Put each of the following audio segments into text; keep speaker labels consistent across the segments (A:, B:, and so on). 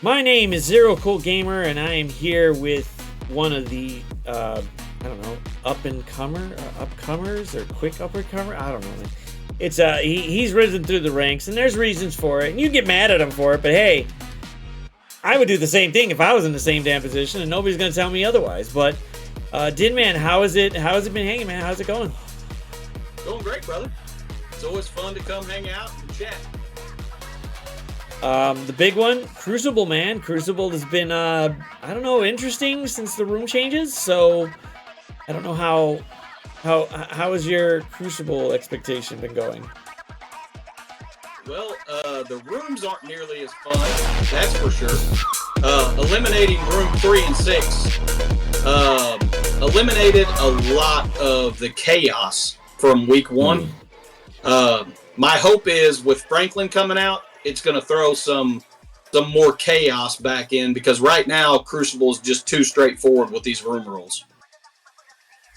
A: My name is Zero Cool Gamer, and I am here with one of the I don't know, upcomers or quick uppercomer. I don't know. Man. It's he's risen through the ranks, and there's reasons for it. And you get mad at him for it, but hey, I would do the same thing if I was in the same damn position, and nobody's gonna tell me otherwise. But Dinman, how is it? How has it been hanging, man? How's it going?
B: Going great, brother. It's always fun to come hang out and chat.
A: The big one, Crucible, man. Crucible has been, I don't know, interesting since the room changes. So, I don't know how has your Crucible expectation been going?
B: Well, the rooms aren't nearly as fun, that's for sure. Eliminating room 3 and 6 eliminated a lot of the chaos from week 1. My hope is with Franklin coming out, it's going to throw some more chaos back in, because right now Crucible is just too straightforward with these room rules.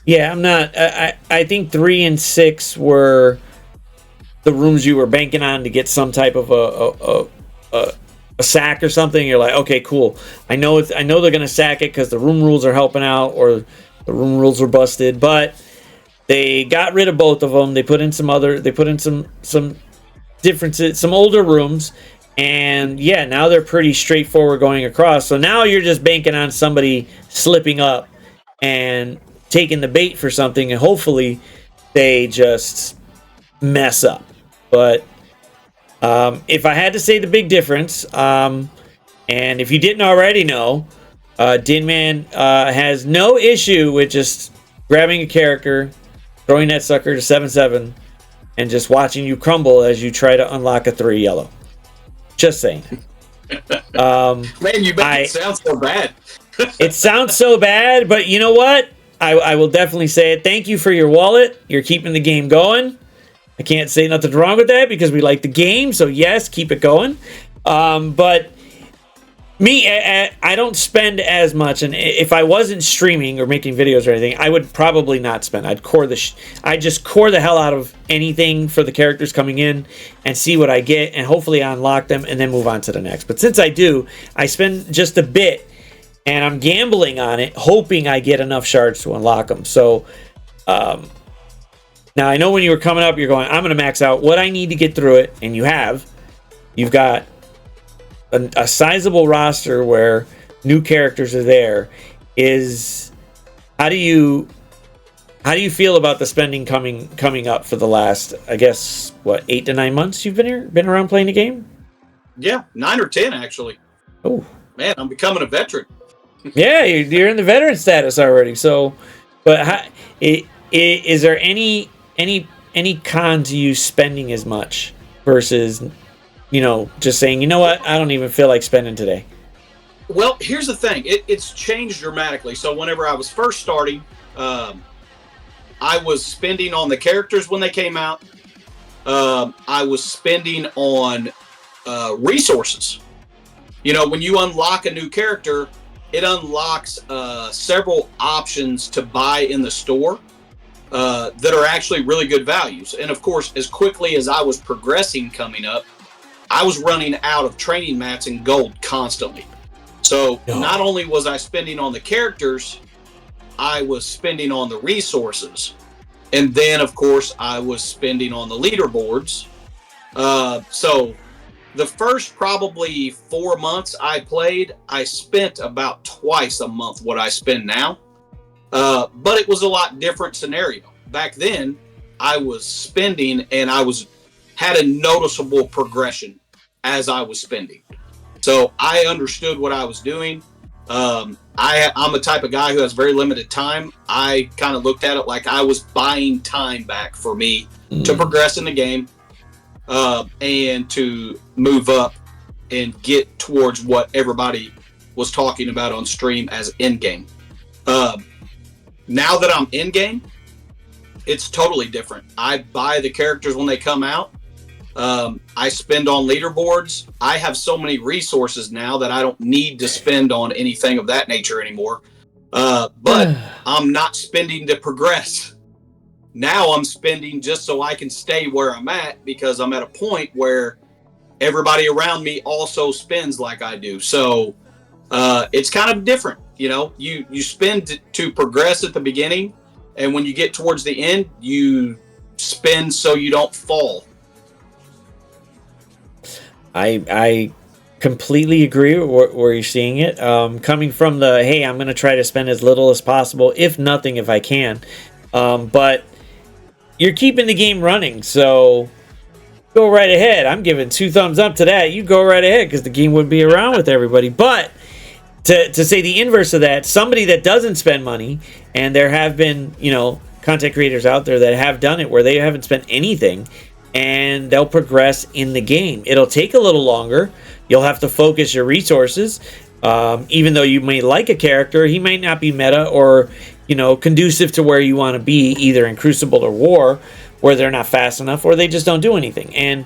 A: Yeah, I'm not. I think 3 and 6 were the rooms you were banking on to get some type of a sack or something. You're like, okay, cool. I know they're going to sack it because the room rules are helping out, or the room rules were busted. But they got rid of both of them. They put in some differences, some older rooms, and yeah, now they're pretty straightforward going across. So now you're just banking on somebody slipping up and taking the bait for something, and hopefully they just mess up. But if I had to say the big difference, and if you didn't already know, Dinman has no issue with just grabbing a character, throwing that sucker to 7/7, and just watching you crumble as you try to unlock a 3 yellow. Just saying.
B: Man, you make it sound so bad.
A: It sounds so bad, but you know what? I will definitely say it. Thank you for your wallet. You're keeping the game going. I can't say nothing wrong with that because we like the game. So yes, keep it going. But me, I don't spend as much, and if I wasn't streaming or making videos or anything, I would probably not spend. I'd just core the hell out of anything for the characters coming in and see what I get, and hopefully I unlock them and then move on to the next. But since I do, I spend just a bit, and I'm gambling on it, hoping I get enough shards to unlock them. So now I know when you were coming up, you're going, I'm going to max out what I need to get through it, and you've got a sizable roster where new characters are there. How do you feel about the spending coming up for the last, I guess, 8 to 9 months you've been around playing the game?
B: Yeah, 9 or 10 actually.
A: Oh
B: man, I'm becoming a veteran.
A: Yeah, you're in the veteran status already. So, but is there any con to you spending as much versus, just saying, you know what, I don't even feel like spending today?
B: Well, here's the thing. It's changed dramatically. So whenever I was first starting, I was spending on the characters when they came out. I was spending on resources. When you unlock a new character, it unlocks several options to buy in the store that are actually really good values. And of course, as quickly as I was progressing coming up, I was running out of training mats and gold constantly. So not only was I spending on the characters, I was spending on the resources. And then, of course, I was spending on the leaderboards. So the first probably 4 months I played, I spent about twice a month what I spend now. But it was a lot different scenario. Back then, I was spending, and had a noticeable progression as I was spending. So I understood what I was doing. I'm a type of guy who has very limited time. I kind of looked at it like I was buying time back for me to progress in the game, and to move up and get towards what everybody was talking about on stream as end game. Now that I'm in game, it's totally different. I buy the characters when they come out. I spend on leaderboards. I have so many resources now that I don't need to spend on anything of that nature anymore. But I'm not spending to progress. Now I'm spending just so I can stay where I'm at, because I'm at a point where everybody around me also spends like I do. So it's kind of different. You know, you spend to progress at the beginning, and when you get towards the end, you spend so you don't fall.
A: I completely agree with where you're seeing it. Coming from the, hey, I'm going to try to spend as little as possible, if nothing, if I can. But you're keeping the game running, so go right ahead. I'm giving 2 thumbs up to that. You go right ahead, because the game wouldn't be around with everybody. But to say the inverse of that, somebody that doesn't spend money, and there have been, content creators out there that have done it where they haven't spent anything, and they'll progress in the game. It'll take a little longer. You'll have to focus your resources. Even though you may like a character, he might not be meta or, conducive to where you want to be, either in Crucible or War, where they're not fast enough or they just don't do anything. And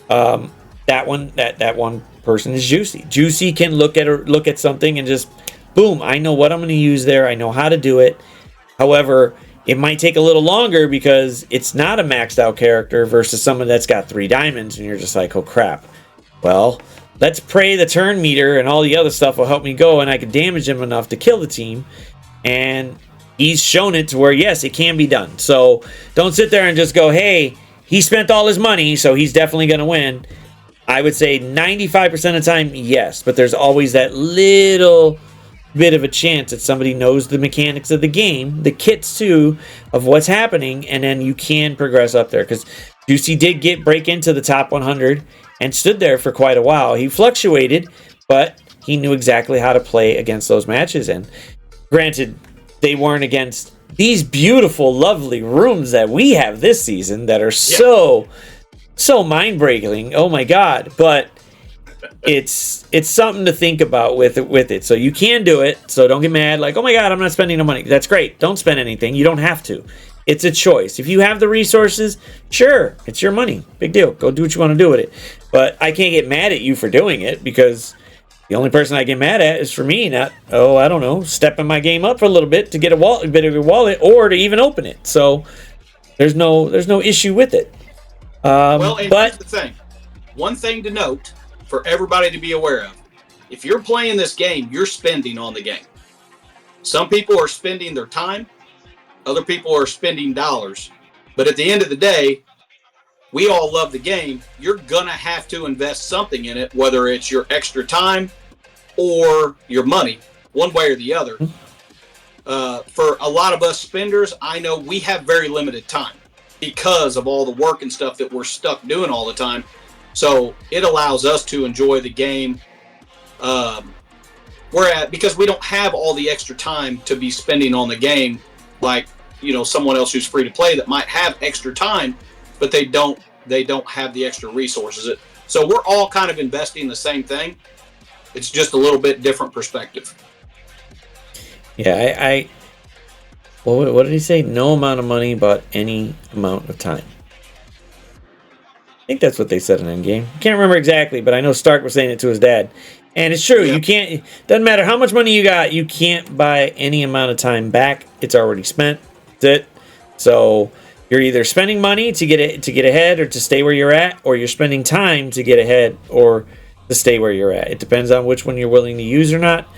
A: that one person is Juicy. Juicy can look at something and just, boom, I know what I'm going to use there. I know how to do it. However, it might take a little longer because it's not a maxed out character versus someone that's got 3 diamonds, and you're just like, oh crap. Well, let's pray the turn meter and all the other stuff will help me go, and I can damage him enough to kill the team. And he's shown it to where, yes, it can be done. So don't sit there and just go, hey, he spent all his money, so he's definitely going to win. I would say 95% of the time, yes, but there's always that little bit of a chance that somebody knows the mechanics of the game, the kits too, of what's happening, and then you can progress up there. Because Juicy did break into the top 100 and stood there for quite a while. He fluctuated, but he knew exactly how to play against those matches. And granted, they weren't against these beautiful, lovely rooms that we have this season that are so mind-breaking. Oh my god. But it's something to think about with it. So you can do it. So don't get mad like, oh my god, I'm not spending no money. That's great. Don't spend anything. You don't have to. It's a choice. If you have the resources, sure, it's your money. Big deal. Go do what you want to do with it. But I can't get mad at you for doing it, because the only person I get mad at is for me not, I don't know, stepping my game up for a little bit to get a bit of a wallet or to even open it. So there's no issue with it.
B: Well, and here's the thing. One thing to note for everybody to be aware of: if you're playing this game, you're spending on the game. Some people are spending their time, other people are spending dollars. But at the end of the day, we all love the game. You're going to have to invest something in it, whether it's your extra time or your money, one way or the other. For a lot of us spenders, I know we have very limited time because of all the work and stuff that we're stuck doing all the time. So it allows us to enjoy the game. Because we don't have all the extra time to be spending on the game, like, someone else who's free to play that might have extra time, but they don't have the extra resources. So we're all kind of investing the same thing. It's just a little bit different perspective.
A: Yeah, what did he say? No amount of money, but any amount of time. I think that's what they said in Endgame. Can't remember exactly, but I know Stark was saying it to his dad. And it's true. Yeah. Doesn't matter how much money you got, you can't buy any amount of time back. It's already spent. That's it. So you're either spending money to get ahead or to stay where you're at, or you're spending time to get ahead or to stay where you're at. It depends on which one you're willing to use or not.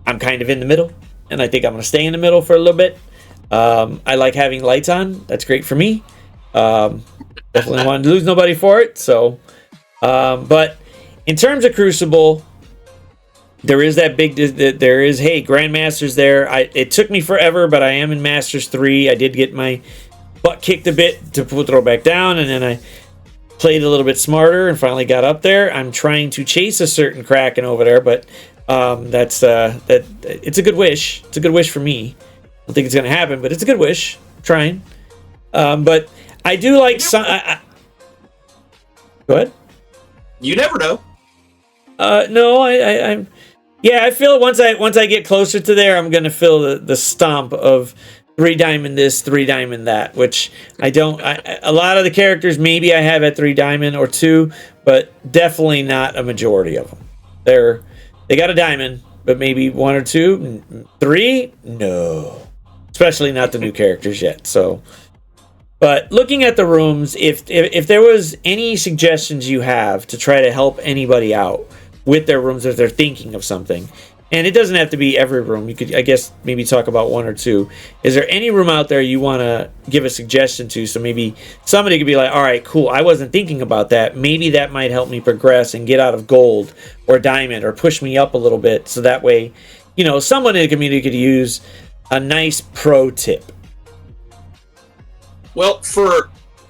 A: I'm kind of in the middle, and I think I'm going to stay in the middle for a little bit. I like having lights on. That's great for me. Definitely want to lose nobody for it. So, but in terms of Crucible, there is that big. There is, hey, Grandmaster's there. It took me forever, but I am in Masters 3. I did get my butt kicked a bit to throw back down, and then I played a little bit smarter and finally got up there. I'm trying to chase a certain Kraken over there, but it's a good wish. It's a good wish for me. I don't think it's going to happen, but it's a good wish. I'm trying. But I do like some. Go ahead.
B: You never know.
A: No, I feel it once I get closer to there, I'm gonna feel the stomp of 3 diamond this, 3 diamond that, which I don't. A lot of the characters maybe I have at 3 diamond or 2, but definitely not a majority of them. They got a diamond, but maybe 1 or 2, 3, no. Especially not the new characters yet. So But looking at the rooms, if there was any suggestions you have to try to help anybody out with their rooms if they're thinking of something, and it doesn't have to be every room. You could, I guess, maybe talk about one or two. Is there any room out there you want to give a suggestion to? So maybe somebody could be like, all right, cool, I wasn't thinking about that. Maybe that might help me progress and get out of gold or diamond or push me up a little bit. So that way, someone in the community could use a nice pro tip.
B: Well,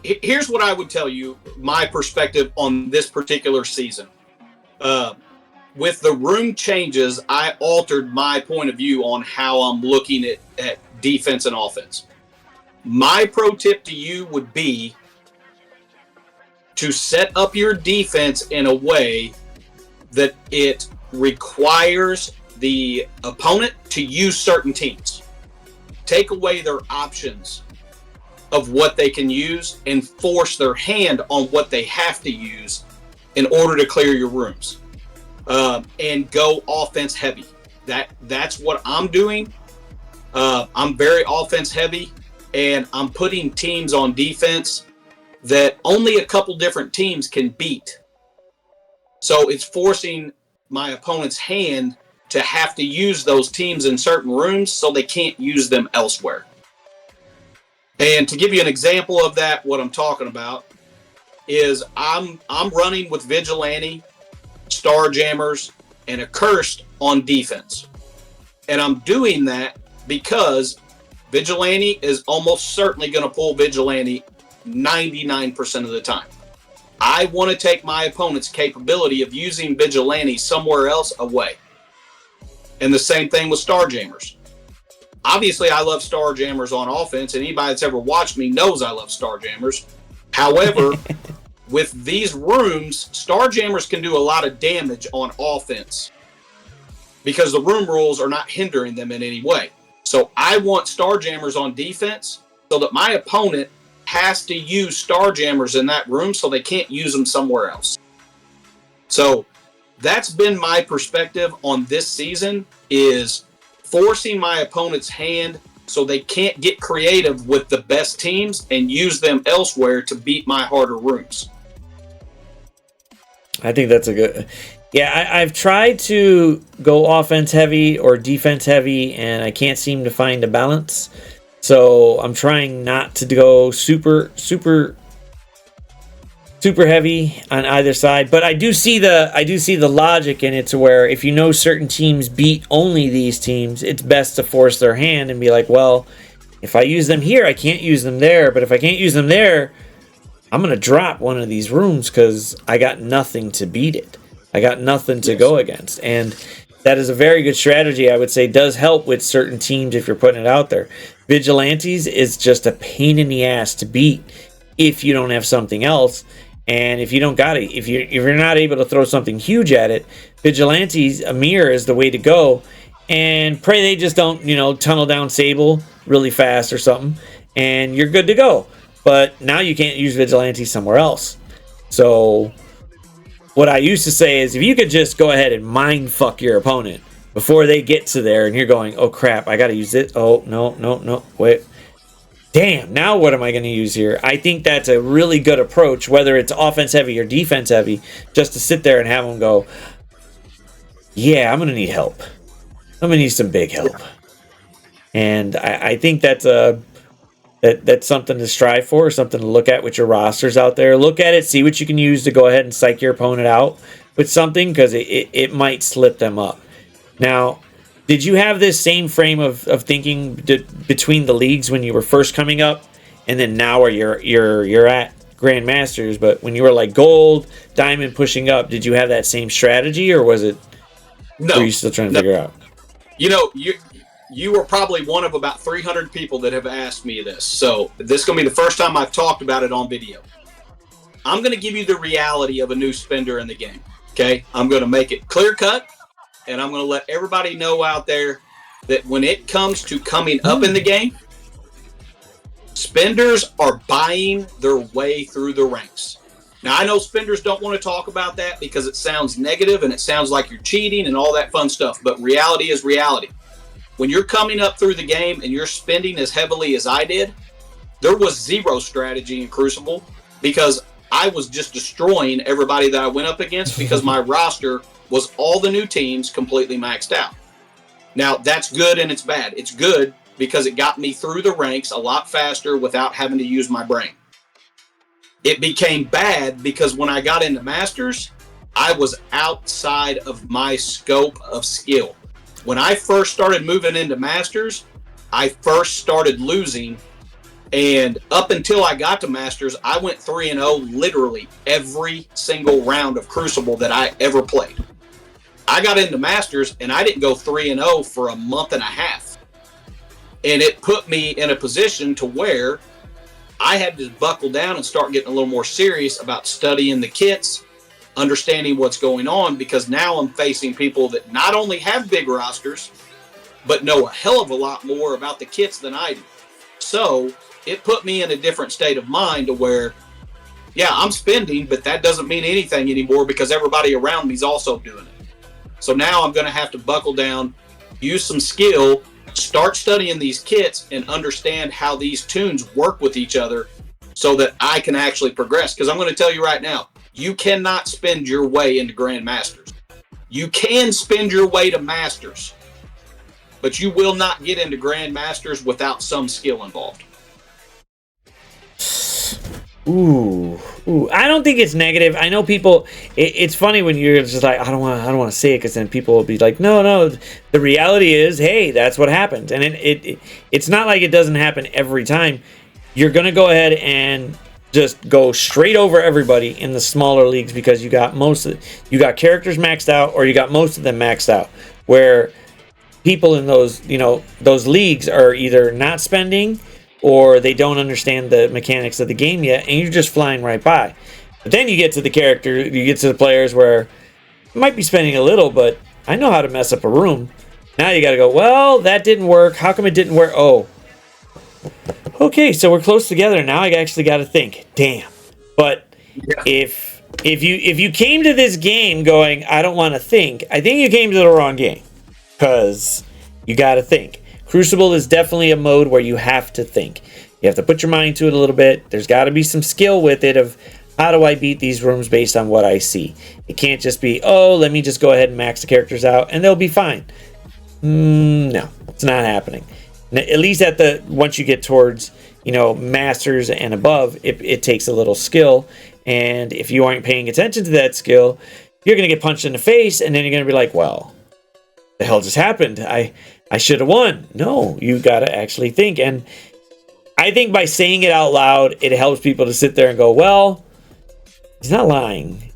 B: here's what I would tell you, my perspective on this particular season. With the room changes, I altered my point of view on how I'm looking at defense and offense. My pro tip to you would be to set up your defense in a way that it requires the opponent to use certain teams. Take away their options of what they can use and force their hand on what they have to use in order to clear your rooms. And go offense heavy. That's what I'm doing. I'm very offense heavy, and I'm putting teams on defense that only a couple different teams can beat. So it's forcing my opponent's hand to have to use those teams in certain rooms so they can't use them elsewhere. And to give you an example of that, what I'm talking about is I'm running with Vigilante, Starjammers, and Accursed on defense. And I'm doing that because Vigilante is almost certainly going to pull Vigilante 99% of the time. I want to take my opponent's capability of using Vigilante somewhere else away. And the same thing with Starjammers. Obviously, I love Starjammers on offense, and anybody that's ever watched me knows I love Starjammers. However, with these rooms, Starjammers can do a lot of damage on offense because the room rules are not hindering them in any way. So I want Starjammers on defense so that my opponent has to use Starjammers in that room so they can't use them somewhere else. So that's been my perspective on this season, is forcing my opponent's hand so they can't get creative with the best teams and use them elsewhere to beat my harder rooms.
A: I think that's a good... Yeah, I've tried to go offense heavy or defense heavy, and I can't seem to find a balance. So I'm trying not to go super heavy on either side. But I do see the logic in it, to where if you know certain teams beat only these teams, it's best to force their hand and be like, well, if I use them here, I can't use them there. But if I can't use them there, I'm going to drop one of these rooms because I got nothing to beat it. I got nothing to go against. And that is a very good strategy, I would say, does help with certain teams if you're putting it out there. Vigilantes is just a pain in the ass to beat if you don't have something else. And if you don't got it, if you're not able to throw something huge at it, Vigilantes, a mirror is the way to go. And pray they just don't, tunnel down Sable really fast or something, and you're good to go. But now you can't use Vigilantes somewhere else. So what I used to say is, if you could just go ahead and mind fuck your opponent before they get to there, and you're going, oh crap, I got to use it. Oh, no, wait. Damn, now what am I going to use here? I think that's a really good approach, whether it's offense heavy or defense heavy, just to sit there and have them go, yeah, I'm going to need help. I'm going to need some big help. And I think that's that's something to strive for, something to look at with your rosters out there. Look at it, see what you can use to go ahead and psych your opponent out with something, because it might slip them up. Now, did you have this same frame of thinking between the leagues when you were first coming up, and then now where you're at Grandmasters? But when you were like gold, diamond, pushing up, did you have that same strategy, or was it?
B: No.
A: Were you still trying to figure out?
B: You were probably one of about 300 people that have asked me this. So this is going to be the first time I've talked about it on video. I'm going to give you the reality of a new spender in the game. Okay? I'm going to make it clear cut, and I'm going to let everybody know out there that when it comes to coming up in the game, spenders are buying their way through the ranks. Now, I know spenders don't want to talk about that because it sounds negative and it sounds like you're cheating and all that fun stuff, but reality is reality. When you're coming up through the game and you're spending as heavily as I did, there was zero strategy in Crucible because I was just destroying everybody that I went up against because my roster was all the new teams completely maxed out. Now, that's good and it's bad. It's good because it got me through the ranks a lot faster without having to use my brain. It became bad because when I got into Masters, I was outside of my scope of skill. When I first started moving into Masters, I first started losing. And up until I got to Masters, I went 3-0 literally every single round of Crucible that I ever played. I got into Masters and I didn't go 3-0 for a month and a half. And it put me in a position to where I had to buckle down and start getting a little more serious about studying the kits, understanding what's going on, because now I'm facing people that not only have big rosters, but know a hell of a lot more about the kits than I do. So it put me in a different state of mind to where, yeah, I'm spending, but that doesn't mean anything anymore because everybody around me is also doing it. So now I'm going to have to buckle down, use some skill, start studying these kits, and understand how these tunes work with each other so that I can actually progress. Because I'm going to tell you right now, you cannot spend your way into Grand Masters. You can spend your way to Masters, but you will not get into Grand Masters without some skill involved.
A: Ooh, I don't think it's negative. I know people. It's funny when you're just like, I don't want to say it, because then people will be like, no. The reality is, hey, that's what happens, and it's not like it doesn't happen every time. You're gonna go ahead and just go straight over everybody in the smaller leagues because you got characters maxed out, or you got most of them maxed out. Where people in those leagues are either not spending, or they don't understand the mechanics of the game yet, and you're just flying right by. But then you get to the players where you might be spending a little, but I know how to mess up a room. Now you got to go, well, that didn't work. How come it didn't work? Oh, okay, so we're close together. Now I actually got to think. Damn. But if you came to this game going, I don't want to think, I think you came to the wrong game, because you got to think. Crucible is definitely a mode where you have to think. You have to put your mind to it a little bit. There's got to be some skill with it of how do I beat these rooms based on what I see. It can't just be, oh, let me just go ahead and max the characters out and they'll be fine. No, it's not happening. At least once you get towards masters and above, it takes a little skill. And if you aren't paying attention to that skill, you're going to get punched in the face, and then you're going to be like, well, the hell just happened? I should have won. No, you got to actually think. And I think by saying it out loud, it helps people to sit there and go, well, he's not lying.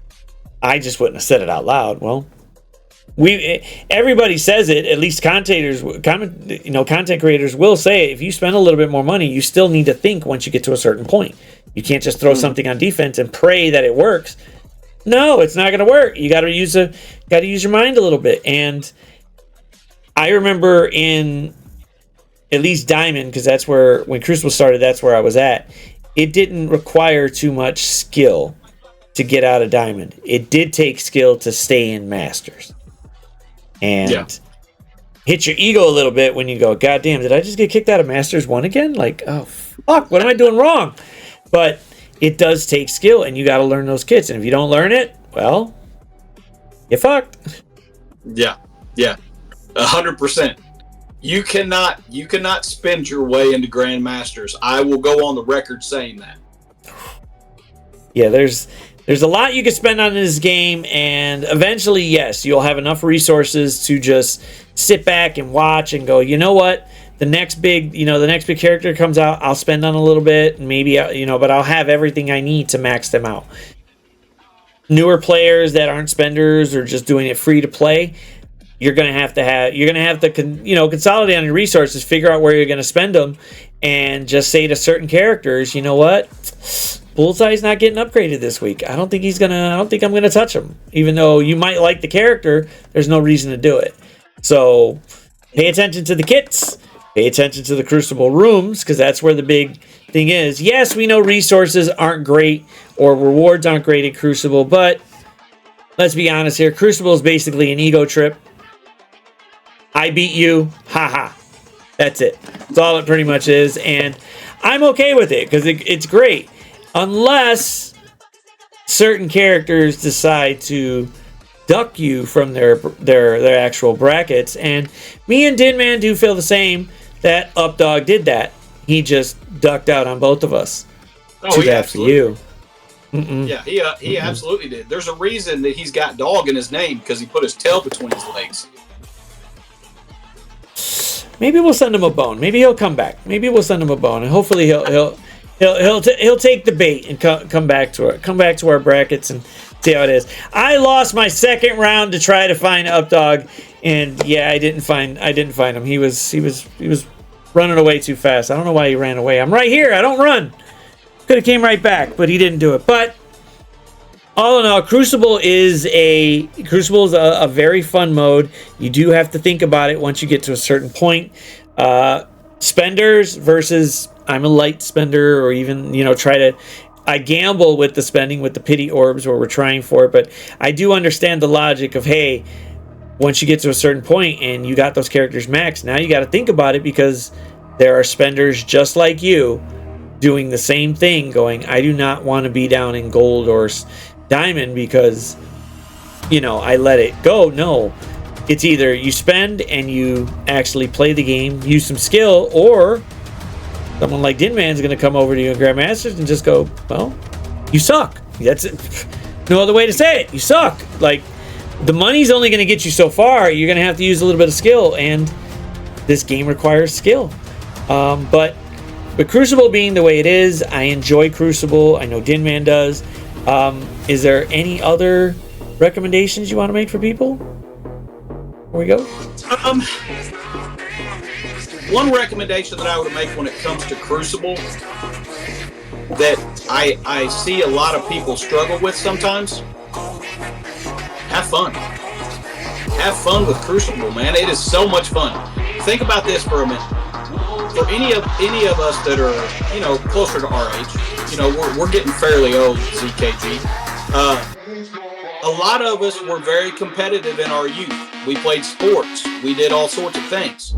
A: I just wouldn't have said it out loud. Well, everybody says it. At least content creators will say it. If you spend a little bit more money, you still need to think once you get to a certain point. You can't just throw something on defense and pray that it works. No, it's not going to work. You got to use your mind a little bit. And I remember in at least Diamond, because that's where, when Crucible started, that's where I was at. It didn't require too much skill to get out of Diamond. It did take skill to stay in Masters. And hit your ego a little bit when you go, God damn, did I just get kicked out of Masters 1 again? Like, oh, fuck, what am I doing wrong? But it does take skill, and you got to learn those kits. And if you don't learn it, well, you're fucked.
B: Yeah. 100%. You cannot spend your way into Grandmasters. I will go on the record saying that.
A: Yeah, there's a lot you can spend on this game, and eventually, yes, you'll have enough resources to just sit back and watch and go, you know what? The next big character comes out, I'll spend on a little bit, and maybe but I'll have everything I need to max them out. Newer players that aren't spenders or just doing it free to play, you're gonna have to consolidate on your resources, figure out where you're gonna spend them, and just say to certain characters, you know what, Bullseye's not getting upgraded this week. I don't think I'm gonna touch him. Even though you might like the character, there's no reason to do it. So pay attention to the kits, pay attention to the Crucible rooms, because that's where the big thing is. Yes, we know resources aren't great or rewards aren't great at Crucible, but let's be honest here, Crucible is basically an ego trip. I beat you, haha. That's it. That's all it pretty much is. And I'm okay with it because it's great, unless certain characters decide to duck you from their actual brackets. And me and Dinman do feel the same. That Updog did that. He just ducked out on both of us.
B: Oh,
A: Too bad for you.
B: Yeah, he absolutely did. There's a reason that he's got dog in his name because he put his tail between his legs.
A: Maybe we'll send him a bone. Maybe he'll come back. Maybe we'll send him a bone, and hopefully he'll take the bait and come back to our brackets and see how it is. I lost my second round to try to find Updog, and yeah, I didn't find him. He was running away too fast. I don't know why he ran away. I'm right here. I don't run. Could have came right back, but he didn't do it. But all in all, Crucible is a very fun mode. You do have to think about it once you get to a certain point. Spenders versus I'm a light spender, or even I gamble with the spending with the pity orbs where we're trying for it. But I do understand the logic of, hey, once you get to a certain point and you got those characters maxed, now you got to think about it, because there are spenders just like you doing the same thing, going, I do not want to be down in gold or diamond because I let it go. No, it's either you spend and you actually play the game, use some skill, or someone like Dinman's going to come over to you and Grandmasters and just go, well, you suck. That's it. No other way to say it. You suck. Like, the money's only going to get you so far. You're going to have to use a little bit of skill, and this game requires skill. But Crucible being the way it is, I enjoy Crucible. I know Dinman does. Is there any other recommendations you want to make for people? Here we go.
B: One recommendation that I would make when it comes to Crucible that I see a lot of people struggle with sometimes: have fun. Have fun with Crucible, man. It is so much fun. Think about this for a minute. For any of us that are, closer to our age, we're getting fairly old, ZKG. A lot of us were very competitive in our youth. We played sports. We did all sorts of things.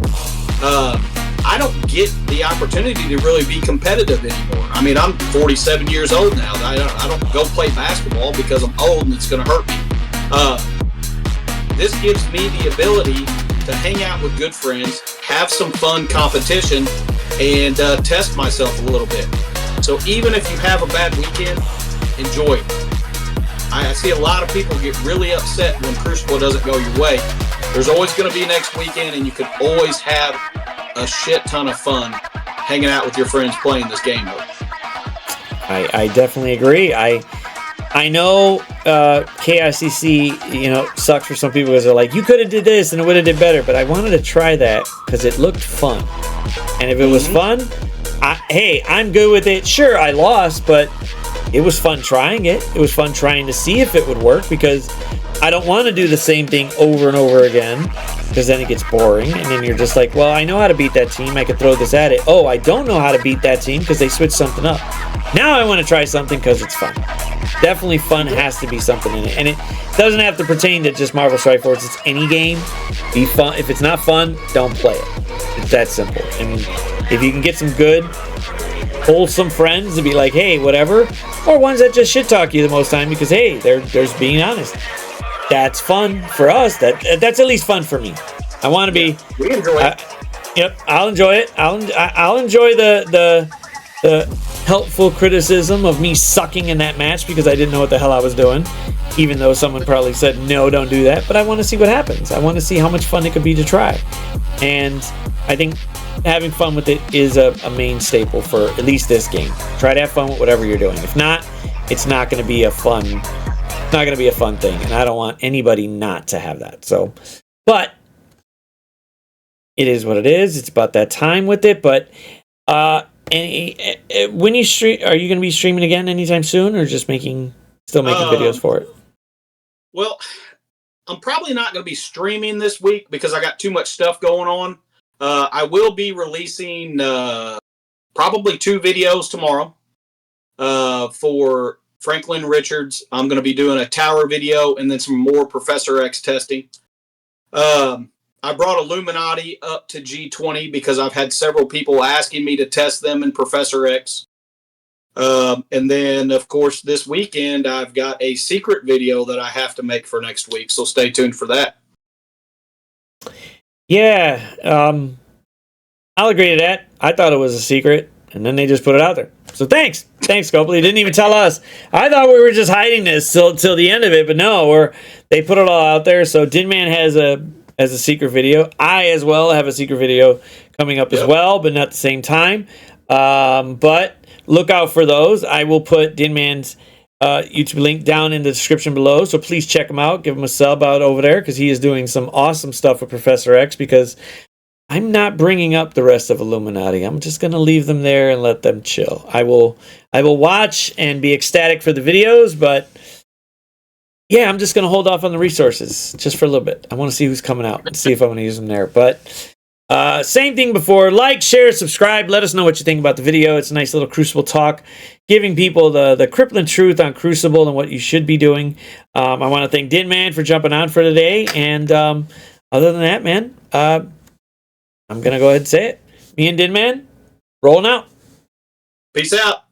B: I don't get the opportunity to really be competitive anymore. I mean, I'm 47 years old now. I don't go play basketball because I'm old and it's going to hurt me. This gives me the ability to hang out with good friends, have some fun competition, and test myself a little bit. So even if you have a bad weekend, enjoy it. I see a lot of people get really upset when Crucible doesn't go your way. There's always going to be next weekend, and you can always have a shit ton of fun hanging out with your friends playing this game.
A: I definitely agree. I know KICC, sucks for some people because they're like, you could have did this and it would have did better. But I wanted to try that because it looked fun. And if it was fun, I'm good with it. Sure, I lost, but it was fun trying it. It was fun trying to see if it would work, because I don't want to do the same thing over and over again, because then it gets boring. And then you're just like, well, I know how to beat that team. I could throw this at it. Oh, I don't know how to beat that team because they switched something up. Now I want to try something because it's fun. Definitely fun has to be something in it. And it doesn't have to pertain to just Marvel Strike Force. It's any game. Be fun. If it's not fun, don't play it. It's that simple. And if you can get some good, wholesome friends to be like, hey, whatever, or ones that just shit talk you the most time because, hey, there's being honest. That's fun for us. That's at least fun for me. I want to be.
B: We enjoy it.
A: Yep, I'll enjoy it. I'll enjoy the helpful criticism of me sucking in that match because I didn't know what the hell I was doing, even though someone probably said, no, don't do that. But I want to see what happens. I want to see how much fun it could be to try. And I think having fun with it is a main staple for at least this game. Try to have fun with whatever you're doing. If not, it's not going to be a fun thing, and I don't want anybody not to have that. So, but it is what it is. It's about that time with it. But when you stream, are you going to be streaming again anytime soon, or just still making videos for it?
B: Well, I'm probably not going to be streaming this week because I got too much stuff going on. I will be releasing probably 2 videos tomorrow for Franklin Richards. I'm going to be doing a tower video and then some more Professor X testing. I'm I brought Illuminati up to G20 because I've had several people asking me to test them in Professor X. And then, of course, this weekend, I've got a secret video that I have to make for next week. So stay tuned for that.
A: Yeah, I'll agree to that. I thought it was a secret, and then they just put it out there. So thanks, Copley. You didn't even tell us. I thought we were just hiding this till the end of it, but no, they put it all out there. So Dinman has a secret video. I as well have a secret video coming up as well, but not at the same time. But look out for those. I will put Dinman's YouTube link down in the description below, so please check him out. Give him a sub out over there because he is doing some awesome stuff with Professor X. Because I'm not bringing up the rest of Illuminati. I'm just going to leave them there and let them chill. I will watch and be ecstatic for the videos, but yeah, I'm just going to hold off on the resources just for a little bit. I want to see who's coming out and see if I'm going to use them there. But same thing before. Like, share, subscribe. Let us know what you think about the video. It's a nice little Crucible talk, giving people the Cripplin truth on Crucible and what you should be doing. I want to thank Dinman for jumping on for today. And other than that, man, I'm going to go ahead and say it. Me and Dinman, rolling out.
B: Peace out.